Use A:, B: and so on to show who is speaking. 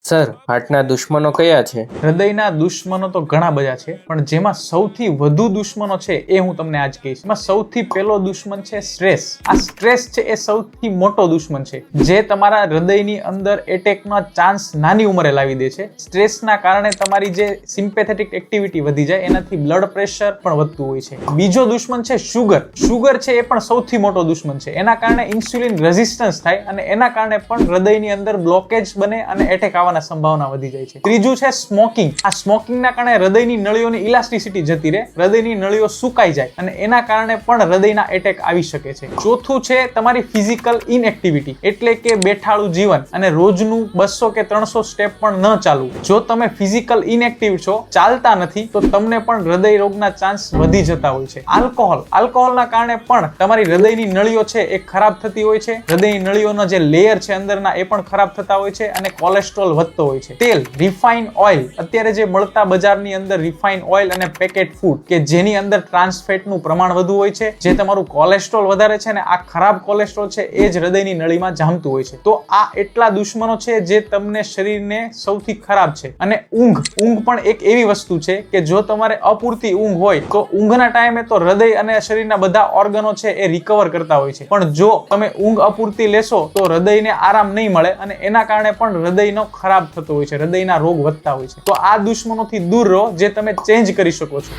A: Sir, હાર્ટના દુશ્મનો કયા છે?
B: હૃદયના દુશ્મનો તો ઘણા બધા છે, પણ જેમાં સૌથી વધુ દુશ્મનો છે એ હું તમને આજ કહીશ. એમાં સૌથી પહેલો દુશ્મન છે સ્ટ્રેસ. આ સ્ટ્રેસ છે એ સૌથી મોટો દુશ્મન છે, જે તમારા હૃદયની અંદર એટેકનો ચાન્સ નાની ઉંમરે લાવી દે છે. સ્ટ્રેસના કારણે તમારી જે સિમ્પેથેટિક એક્ટિવિટી વધી જાય, એનાથી બ્લડ પ્રેશર પણ વધતું હોય છે. બીજો દુશ્મન છે શુગર. શુગર છે એ પણ સૌથી મોટો દુશ્મન છે. એના કારણે ઇન્સ્યુલિન રેઝિસ્ટન્સ થાય અને એના કારણે પણ હૃદયની અંદર બ્લોકેજ બને અને એટેક આવવાના સંભાવના વધી જાય છે. ત્રીજું છે સ્મોકિંગ. આ સ્મોકિંગના કારણે હૃદયની નળીઓની ઇલાસ્ટિસિટી જતી રહે, હૃદયની નળીઓ સુકાઈ જાય અને એના કારણે પણ હૃદયના એટેક આવી શકે છે. ચોથું છે તમારી ફિઝિકલ ઇનએક્ટિવિટી, એટલે કે બેઠાળું જીવન અને રોજનું 200 કે 300 સ્ટેપ પણ ન ચાલવું. જો તમે ફિઝિકલ ઇનએક્ટિવ છો, ચાલતા નથી, તો તમને પણ હૃદય રોગના ચાન્સ વધી જતા હોય છે. આલ્કોહોલના કારણે પણ તમારી હૃદયની નળીઓ છે એ ખરાબ થતી હોય છે. હૃદયની નળીઓનો જે લેયર છે અંદરના એ પણ ખરાબ થતા હોય છે અને કોલેસ્ટ્રોલ વધતો હોય છે. તેલ, રિફાઇન ઓઇલ, અત્યારે જે મળતા બજારની અંદર રિફાઇન ઓઇલ અને પેકેટ ફૂડ કે જેની અંદર ટ્રાન્સ ફેટનું પ્રમાણ વધુ હોય છે, જે તમારું કોલેસ્ટ્રોલ વધારે છે, ને આ ખરાબ કોલેસ્ટ્રોલ છે એ જ હૃદયની નળીમાં જામતું હોય છે. તો આ એટલા દુશ્મનો છે જે તમને શરીરને સૌથી ખરાબ છે. અને ઊંઘ પણ એક એવી વસ્તુ છે કે જો તમારે અપૂરતી ઊંઘ હોય તો ઊંઘના ટાઈમે તો હૃદય અને શરીરના બધા ઓર્ગનો છે એ રિકવર કરતા હોય છે, પણ જો તમે ઊંઘ અપૂરતી લેશો તો હૃદયને આરામ નહીં મળે અને એના કારણે પણ હૃદયનો ખરાબ થતો હોય છે, હૃદયના રોગ વધતા હોય છે. તો આ દુશ્મનોથી દૂર રહો, જે તમે ચેન્જ કરી શકો છો.